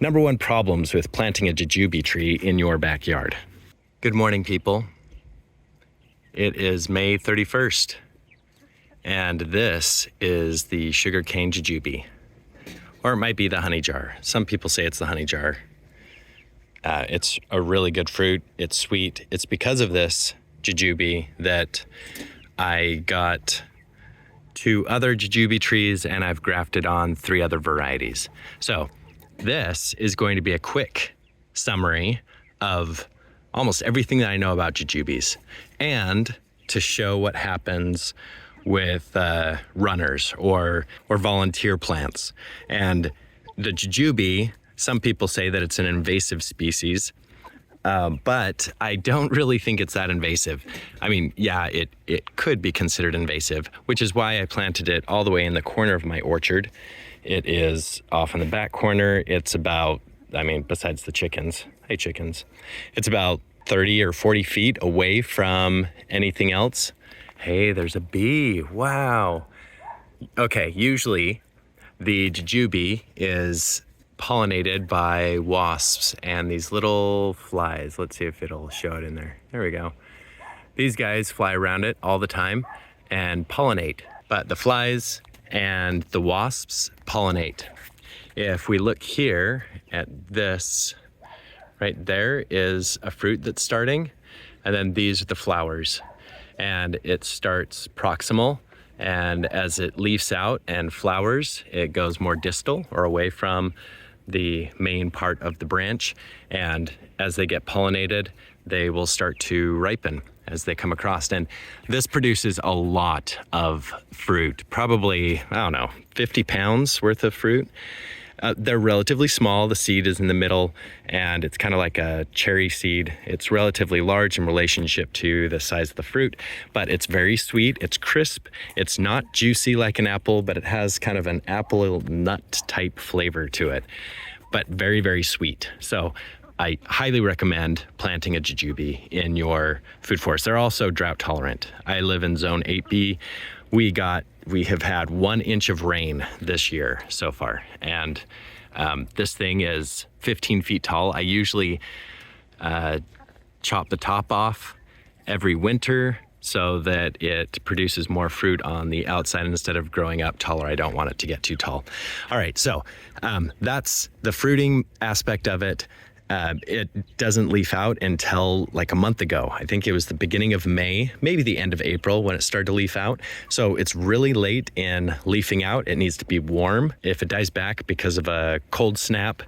Number one problems with planting a jujube tree in your backyard. Good morning, people. It is May 31st, and this is the sugarcane jujube. Or it might be the honey jar. Some people say it's the honey jar. It's a really good fruit. It's sweet. It's because of this jujube that I got 2 other jujube trees, and I've grafted on 3 other varieties. So this is going to be a quick summary of almost everything that I know about jujubes, and to show what happens with runners or volunteer plants. And the jujube, some people say that it's an invasive species, but I don't really think it's that invasive. I mean, yeah, it could be considered invasive, which is why I planted it all the way in the corner of my orchard. It is off in the back corner. It's about, I mean, besides the chickens, hey chickens, it's about 30 or 40 feet away from anything else. Hey, there's a bee, wow. Okay, usually the jujube is pollinated by wasps and these little flies. Let's see if it'll show it in there. There we go. These guys fly around it all the time and pollinate, but the flies and the wasps pollinate. If we look here at this, right there is a fruit that's starting, and then these are the flowers. And it starts proximal, and as it leaves out and flowers, it goes more distal or away from the main part of the branch. And as they get pollinated, they will start to ripen as they come across. And this produces a lot of fruit, probably, I don't know, 50 pounds worth of fruit. They're relatively small. The seed is in the middle, and it's kind of like a cherry seed. It's relatively large in relationship to the size of the fruit, but it's very sweet. It's crisp. It's not juicy like an apple, but it has kind of an apple nut type flavor to it, but very, very sweet. So I highly recommend planting a jujube in your food forest. They're also drought tolerant. I live in zone 8B. We have had 1 inch of rain this year so far, and this thing is 15 feet tall. I usually chop the top off every winter so that it produces more fruit on the outside instead of growing up taller. I don't want it to get too tall. All right, so that's the fruiting aspect of it. It doesn't leaf out until like a month ago. I think it was the beginning of May, maybe the end of April when it started to leaf out. So it's really late in leafing out. It needs to be warm. If it dies back because of a cold snap,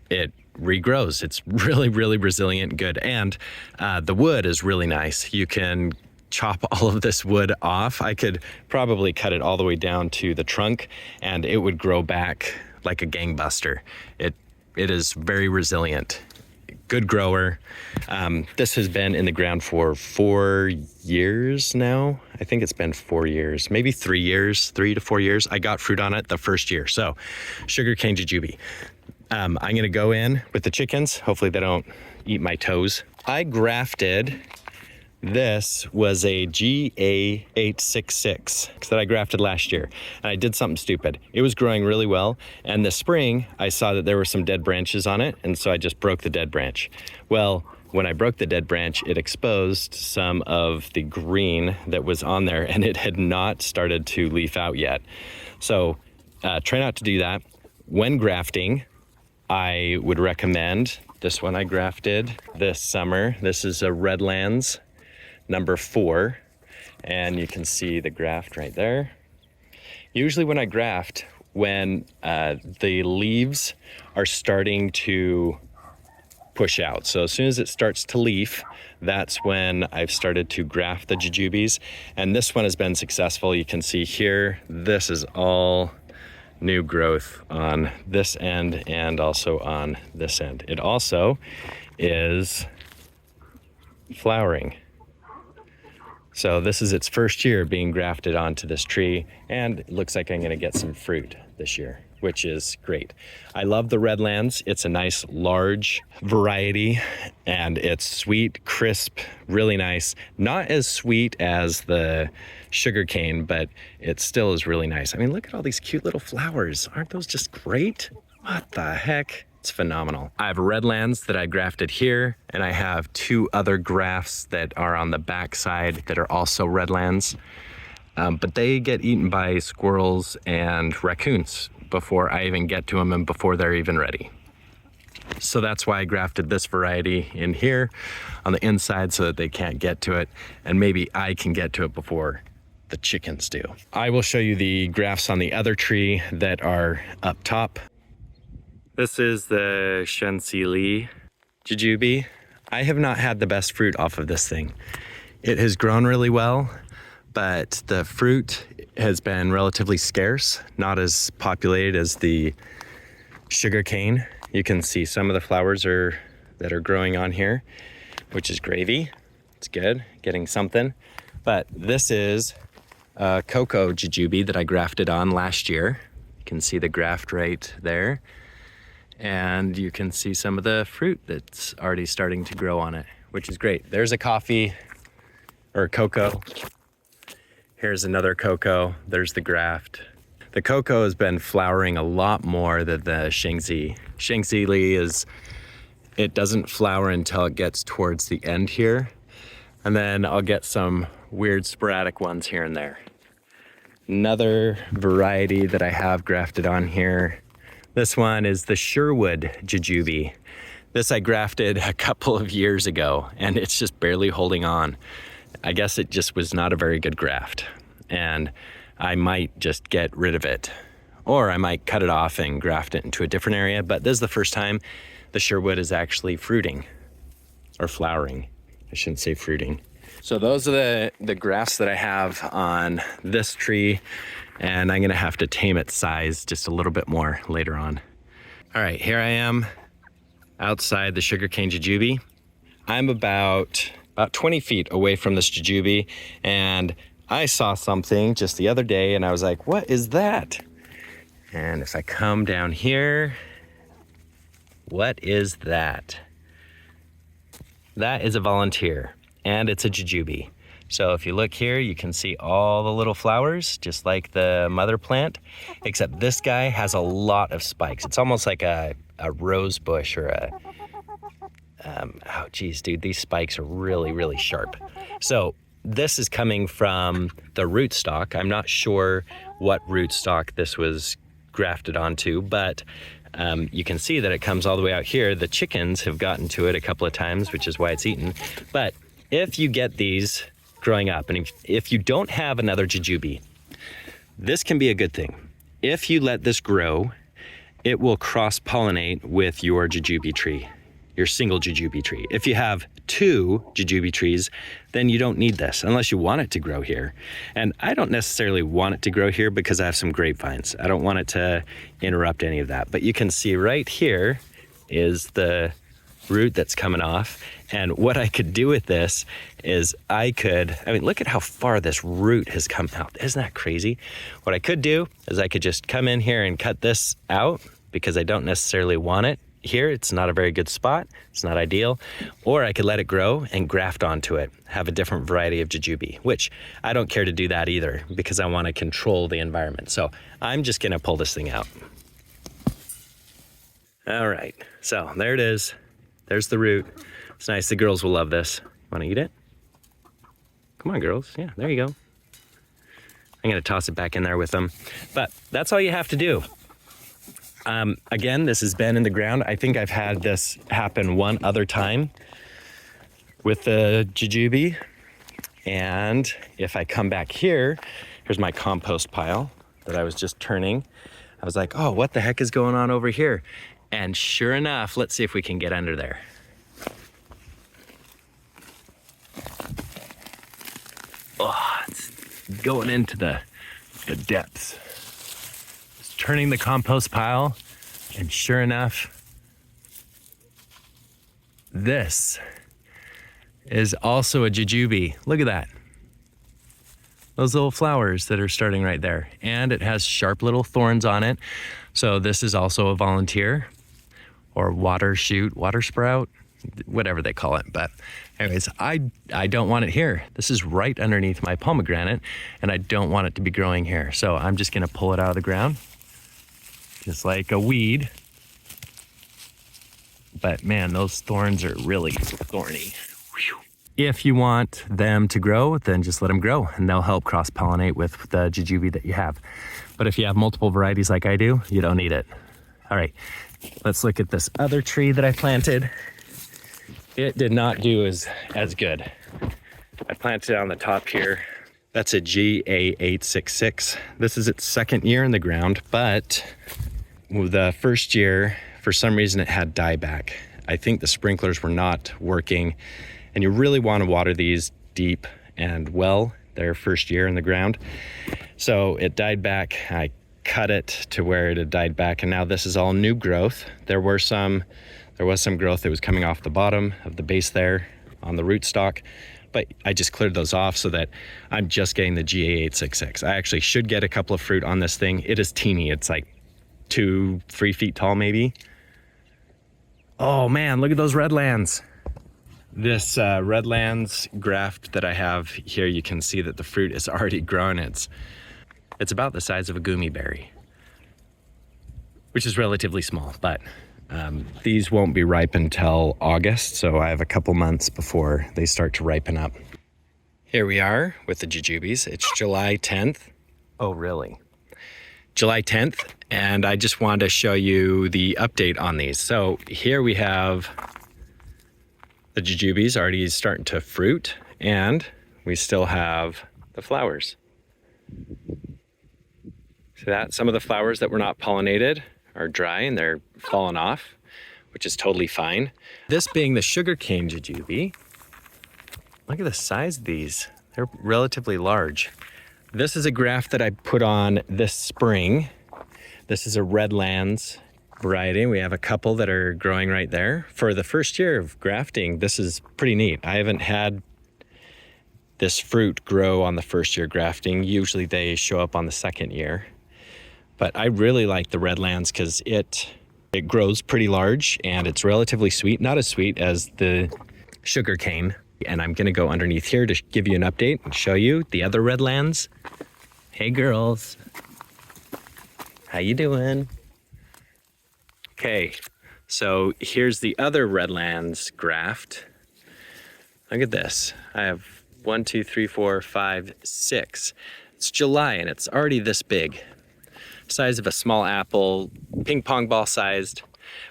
it regrows. It's really, really resilient, good. And the wood is really nice. You can chop all of this wood off. I could probably cut it all the way down to the trunk, and it would grow back like a gangbuster. It is very resilient, good grower. This has been in the ground for 4 years now. I think it's been 4 years, maybe 3 years, 3 to 4 years. I got fruit on it the first year. So sugarcane jujube. I'm gonna go in with the chickens. Hopefully they don't eat my toes. I grafted, this was a GA-866 that I grafted last year, and I did something stupid. It was growing really well, and this spring I saw that there were some dead branches on it, and so I just broke the dead branch. Well, when I broke the dead branch, it exposed some of the green that was on there, and it had not started to leaf out yet. So try not to do that. When grafting, I would recommend this one I grafted this summer. This is a Redlands number 4, and you can see the graft right there. Usually when I graft, when the leaves are starting to push out, so as soon as it starts to leaf, that's when I've started to graft the jujubes, and this one has been successful. You can see here, this is all new growth on this end and also on this end. It also is flowering. So this is its first year being grafted onto this tree, and it looks like I'm gonna get some fruit this year, which is great. I love the Redlands. It's a nice large variety, and it's sweet, crisp, really nice. Not as sweet as the sugarcane, but it still is really nice. I mean, look at all these cute little flowers. Aren't those just great? What the heck? It's phenomenal. I have Redlands that I grafted here, and I have 2 other grafts that are on the back side that are also Redlands. But they get eaten by squirrels and raccoons before I even get to them and before they're even ready. So that's why I grafted this variety in here on the inside so that they can't get to it, and maybe I can get to it before the chickens do. I will show you the grafts on the other tree that are up top. This is the Shanxi Li jujube. I have not had the best fruit off of this thing. It has grown really well, but the fruit has been relatively scarce, not as populated as the sugar cane. You can see some of the flowers that are growing on here, which is gravy. It's good, getting something. But this is a cocoa jujube that I grafted on last year. You can see the graft right there. And you can see some of the fruit that's already starting to grow on it, which is great. There's a coffee or cocoa. Here's another cocoa. There's the graft. The cocoa has been flowering a lot more than the Shanxi. Shanxi Li it doesn't flower until it gets towards the end here. And then I'll get some weird sporadic ones here and there. Another variety that I have grafted on here. This one is the Sherwood jujube. This I grafted a couple of years ago, and it's just barely holding on. I guess it just was not a very good graft, and I might just get rid of it, or I might cut it off and graft it into a different area. But this is the first time the Sherwood is actually fruiting, or flowering. I shouldn't say fruiting. So those are the grafts that I have on this tree, and I'm gonna have to tame its size just a little bit more later on. All right, here I am outside the sugarcane jujube. I'm about 20 feet away from this jujube, and I saw something just the other day and I was like, what is that? And if I come down here, what is that? That is a volunteer, and it's a jujube. So if you look here, you can see all the little flowers, just like the mother plant, except this guy has a lot of spikes. It's almost like a rose bush or oh geez, dude, these spikes are really, really sharp. So this is coming from the rootstock. I'm not sure what rootstock this was grafted onto, but you can see that it comes all the way out here. The chickens have gotten to it a couple of times, which is why it's eaten. But if you get these growing up, and if you don't have another jujube, this can be a good thing. If you let this grow, it will cross-pollinate with your jujube tree, your single jujube tree. If you have 2 jujube trees, then you don't need this unless you want it to grow here. And I don't necessarily want it to grow here because I have some grapevines. I don't want it to interrupt any of that. But you can see right here is the root that's coming off. And what I could do with this is look at how far this root has come out. Isn't that crazy? What I could do is I could just come in here and cut this out because I don't necessarily want it here. It's not a very good spot. It's not ideal. Or I could let it grow and graft onto it, have a different variety of jujube, which I don't care to do that either because I want to control the environment. So I'm just going to pull this thing out. All right, so there it is. There's the root. It's nice. The girls will love this. Want to eat it? Come on, girls. Yeah, there you go. I'm going to toss it back in there with them. But that's all you have to do. Again, this has been in the ground. I think I've had this happen one other time with the jujube. And if I come back here, here's my compost pile that I was just turning. I was like, oh, what the heck is going on over here? And sure enough, let's see if we can get under there. Oh, it's going into the depths. Just turning the compost pile, and sure enough, this is also a jujube. Look at that. Those little flowers that are starting right there. And it has sharp little thorns on it. So this is also a volunteer or water shoot, water sprout, whatever they call it. But anyways, I don't want it here. This is right underneath my pomegranate, and I don't want it to be growing here. So I'm just gonna pull it out of the ground, just like a weed. but man, those thorns are really thorny. Whew. If you want them to grow, then just let them grow and they'll help cross-pollinate with the jujube that you have. But if you have multiple varieties like I do, you don't need it. All right, let's look at this other tree that I planted. It did not do as good. I planted it on the top here. That's a GA-866. This is its second year in the ground, but the first year, for some reason, it had dieback. I think the sprinklers were not working, and you really want to water these deep and well their first year in the ground. So it died back. I cut it to where it had died back, and now this is all new growth. There was some growth that was coming off the bottom of the base there on the rootstock, but I just cleared those off so that I'm just getting the GA-866. I actually should get a couple of fruit on this thing. It is teeny. It's like 2-3 feet tall maybe. Oh man, look at those Redlands. This Redlands graft that I have here, you can see that the fruit is already grown. It's about the size of a gummy berry, which is relatively small, but these won't be ripe until August, so I have a couple months before they start to ripen up. Here we are with the jujubes. It's July 10th. Oh, really? July 10th, and I just wanted to show you the update on these. So here we have the jujubes already starting to fruit, and we still have the flowers. See that? Some of the flowers that were not pollinated are dry and they're falling off, which is totally fine. This being the sugarcane jujube, look at the size of these. They're relatively large. This is a graft that I put on this spring. This is a Redlands variety. We have a couple that are growing right there. For the first year of grafting, this is pretty neat. I haven't had this fruit grow on the first year grafting. Usually they show up on the second year. But I really like the Redlands because it grows pretty large and it's relatively sweet. Not as sweet as the sugarcane. And I'm gonna go underneath here to give you an update and show you the other Redlands. Hey girls, how you doing? Okay, so here's the other Redlands graft. Look at this. I have 1, 2, 3, 4, 5, 6. It's July and it's already this big. Size of a small apple, ping pong ball sized.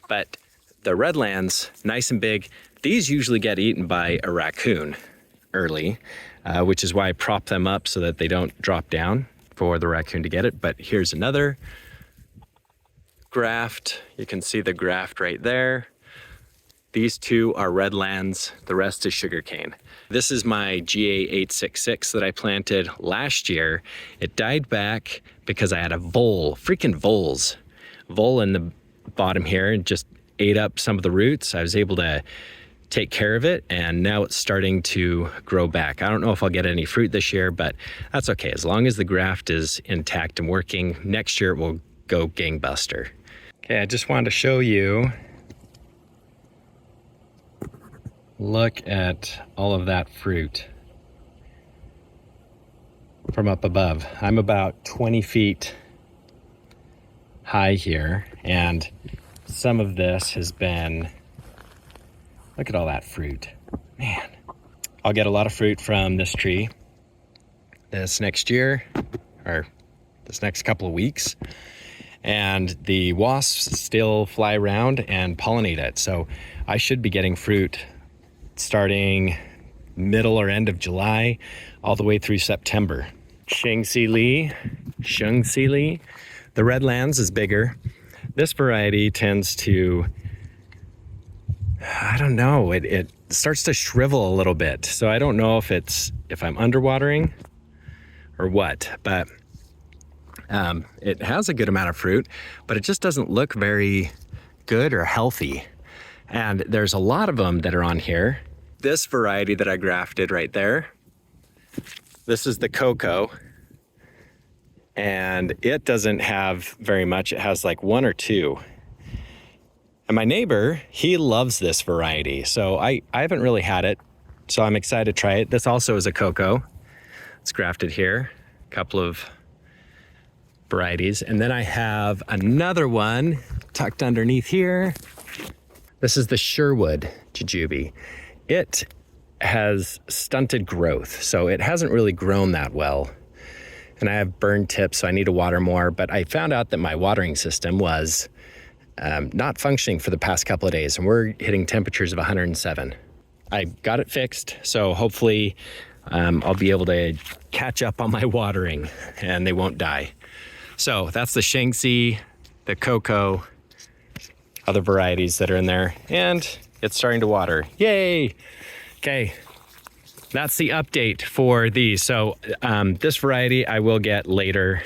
But the Redlands, nice and big. These usually get eaten by a raccoon early, which is why I prop them up so that they don't drop down for the raccoon to get it. But here's another graft. You can see the graft right there. These two are Redlands, the rest is sugarcane. This is my GA-866 that I planted last year. It died back because I had a freaking vole in the bottom here and just ate up some of the roots. I was able to take care of it and now it's starting to grow back. I don't know if I'll get any fruit this year, but that's okay. As long as the graft is intact and working, next year it will go gangbuster. Okay, I just wanted to show you. Look at all of that fruit from up above. I'm about 20 feet high here, and some of this has been, look at all that fruit. Man, I'll get a lot of fruit from this tree this next year, or this next couple of weeks. And the wasps still fly around and pollinate it. So I should be getting fruit starting middle or end of July, all the way through September. Shanxi Li. The Redlands is bigger. This variety tends to, I don't know, it starts to shrivel a little bit. So I don't know if I'm underwatering or what, but it has a good amount of fruit, but it just doesn't look very good or healthy. And there's a lot of them that are on here. This variety that I grafted right there, this is the cocoa, and it doesn't have very much. It has like 1 or 2. And my neighbor, he loves this variety. So I haven't really had it, so I'm excited to try it. This also is a cocoa. It's grafted here, a couple of varieties. And then I have another one tucked underneath here. This is the Sherwood jujube. It has stunted growth, so it hasn't really grown that well. And I have burned tips, so I need to water more, but I found out that my watering system was not functioning for the past couple of days, and we're hitting temperatures of 107. I got it fixed, so hopefully I'll be able to catch up on my watering and they won't die. So that's the Shanxi, the cocoa, other varieties that are in there, and it's starting to water. Yay! Okay, that's the update for these. So this variety I will get later,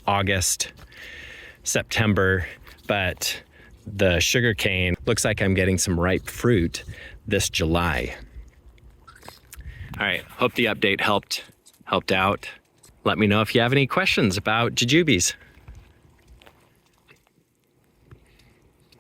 August, September, but the sugarcane looks like I'm getting some ripe fruit this July. All right, hope the update helped out. Let me know if you have any questions about jujubes.